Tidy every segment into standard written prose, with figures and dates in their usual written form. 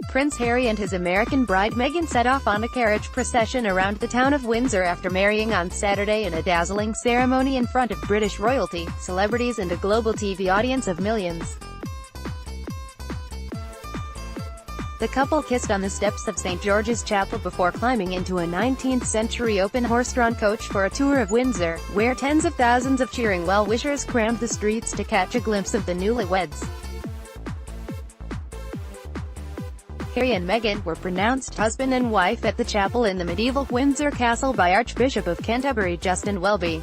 Prince Harry and his American bride Meghan set off on a carriage procession around the town of Windsor after marrying on Saturday in a dazzling ceremony in front of British royalty, celebrities and a global TV audience of millions. The couple kissed on the steps of St. George's Chapel before climbing into a 19th-century open horse-drawn coach for a tour of Windsor, where tens of thousands of cheering well-wishers crammed the streets to catch a glimpse of the newlyweds. Harry and Meghan were pronounced husband and wife at the chapel in the medieval Windsor Castle by Archbishop of Canterbury Justin Welby.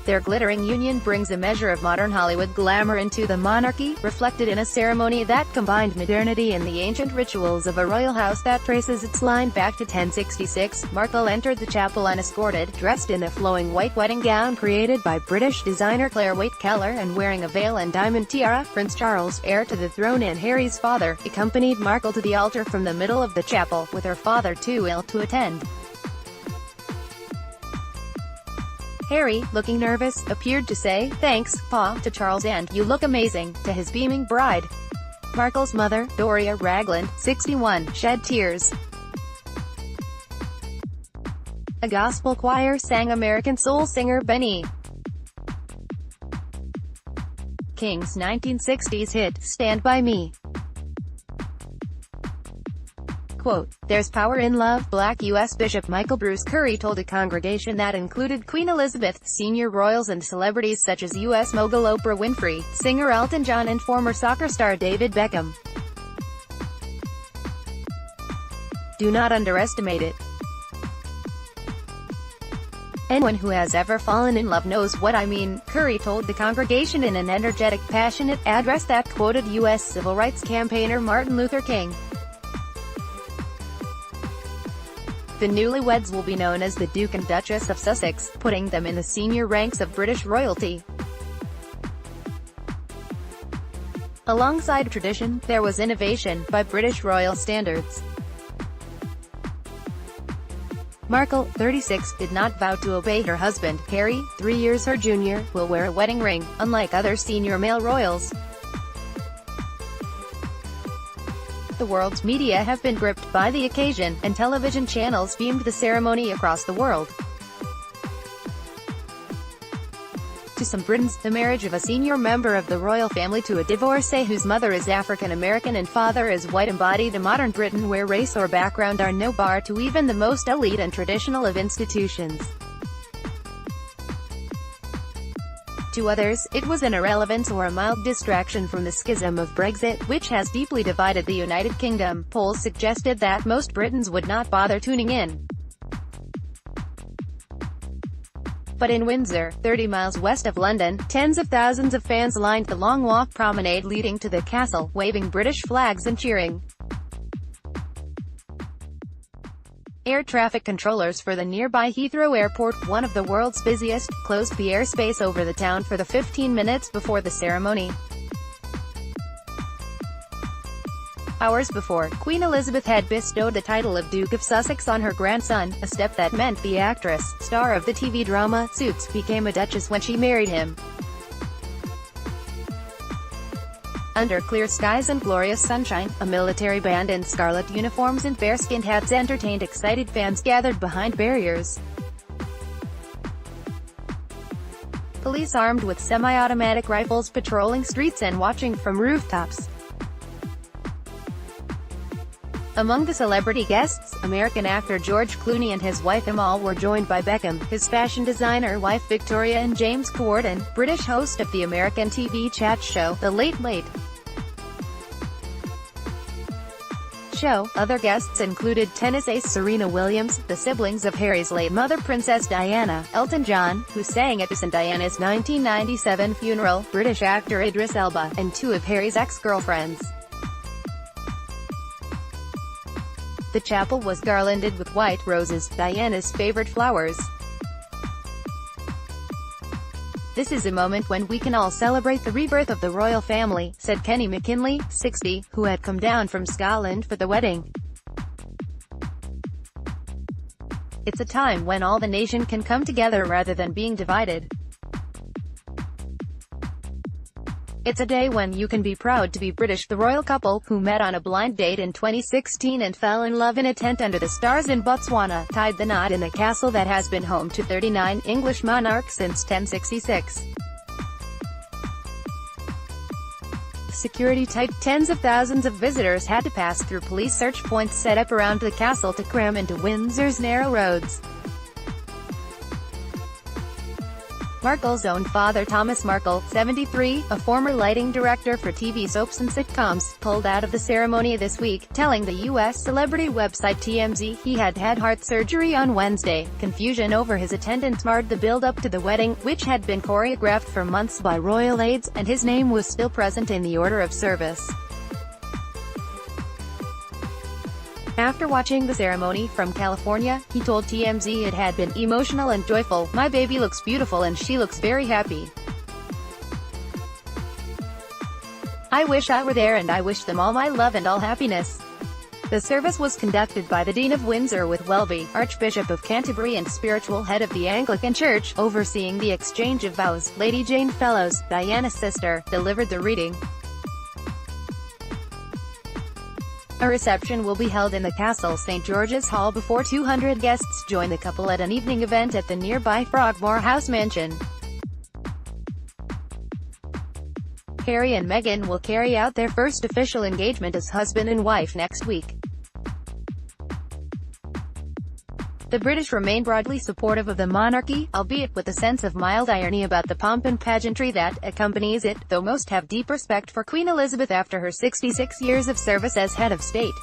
Their glittering union brings a measure of modern Hollywood glamour into the monarchy, reflected in a ceremony that combined modernity and the ancient rituals of a royal house that traces its line back to 1066. Markle entered the chapel unescorted, dressed in a flowing white wedding gown created by British designer Claire Waite-Keller and wearing a veil and diamond tiara. Prince Charles, heir to the throne and Harry's father, accompanied Markle to the altar from the middle of the chapel, with her father too ill to attend. Harry, looking nervous, appeared to say, "Thanks, Pa," to Charles and "You look amazing," to his beaming bride. Markle's mother, Doria Ragland, 61, shed tears. A gospel choir sang American soul singer Benny King's 1960s hit, "Stand By Me." Quote, "There's power in love," Black U.S. Bishop Michael Bruce Curry told a congregation that included Queen Elizabeth, senior royals and celebrities such as U.S. mogul Oprah Winfrey, singer Elton John and former soccer star David Beckham. Do not underestimate it. Anyone who has ever fallen in love knows what I mean, Curry told the congregation in an energetic, passionate address that quoted U.S. civil rights campaigner Martin Luther King. The newlyweds will be known as the Duke and Duchess of Sussex, putting them in the senior ranks of British royalty. Alongside tradition, there was innovation, by British royal standards. Markle, 36, did not vow to obey her husband. Harry, 3 years her junior, will wear a wedding ring, unlike other senior male royals. The world's media have been gripped by the occasion, and television channels beamed the ceremony across the world. To some Britons, the marriage of a senior member of the royal family to a divorcee whose mother is African American and father is white embodied a modern Britain where race or background are no bar to even the most elite and traditional of institutions. To others, it was an irrelevance or a mild distraction from the schism of Brexit, which has deeply divided the United Kingdom. Polls suggested that most Britons would not bother tuning in. But in Windsor, 30 miles west of London, tens of thousands of fans lined the long walk promenade leading to the castle, waving British flags and cheering. Air traffic controllers for the nearby Heathrow Airport, one of the world's busiest, closed the airspace over the town for the 15 minutes before the ceremony. Hours before, Queen Elizabeth had bestowed the title of Duke of Sussex on her grandson, a step that meant the actress, star of the TV drama Suits, became a duchess when she married him. Under clear skies and glorious sunshine, a military band in scarlet uniforms and bearskin hats entertained excited fans gathered behind barriers. Police armed with semi-automatic rifles patrolling streets and watching from rooftops. Among the celebrity guests, American actor George Clooney and his wife Amal were joined by Beckham, his fashion designer wife Victoria and James Corden, British host of the American TV chat show, The Late Late Show. Other guests included tennis ace Serena Williams, the siblings of Harry's late mother Princess Diana, Elton John, who sang at Princess Diana's 1997 funeral, British actor Idris Elba, and two of Harry's ex-girlfriends. The chapel was garlanded with white roses, Diana's favorite flowers. "This is a moment when we can all celebrate the rebirth of the royal family," said Kenny McKinley, 60, who had come down from Scotland for the wedding. "It's a time when all the nation can come together rather than being divided. It's a day when you can be proud to be British. The royal couple, who met on a blind date in 2016 and fell in love in a tent under the stars in Botswana, tied the knot in the castle that has been home to 39 English monarchs since 1066. Security tight. Tens of thousands of visitors had to pass through police search points set up around the castle to cram into Windsor's narrow roads. Markle's own father, Thomas Markle, 73, a former lighting director for TV soaps and sitcoms, pulled out of the ceremony this week, telling the U.S. celebrity website TMZ he had had heart surgery on Wednesday. Confusion over his attendance marred the build-up to the wedding, which had been choreographed for months by royal aides, and his name was still present in the order of service. After watching the ceremony from California, he told TMZ it had been emotional and joyful. "My baby looks beautiful and she looks very happy. I wish I were there and I wish them all my love and all happiness." The service was conducted by the Dean of Windsor with Welby, Archbishop of Canterbury and spiritual head of the Anglican Church, overseeing the exchange of vows. Lady Jane Fellows, Diana's sister, delivered the reading. A reception will be held in the Castle St. George's Hall before 200 guests join the couple at an evening event at the nearby Frogmore House mansion. Harry and Meghan will carry out their first official engagement as husband and wife next week. The British remain broadly supportive of the monarchy, albeit with a sense of mild irony about the pomp and pageantry that accompanies it, though most have deep respect for Queen Elizabeth after her 66 years of service as head of state.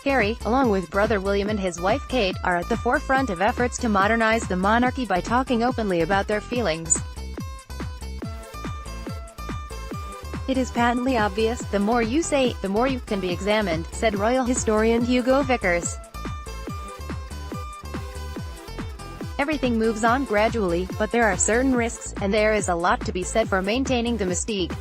Harry, along with brother William and his wife Kate, are at the forefront of efforts to modernize the monarchy by talking openly about their feelings. "It is patently obvious, the more you say, the more you can be examined," said royal historian Hugo Vickers. "Everything moves on gradually, but there are certain risks, and there is a lot to be said for maintaining the mystique."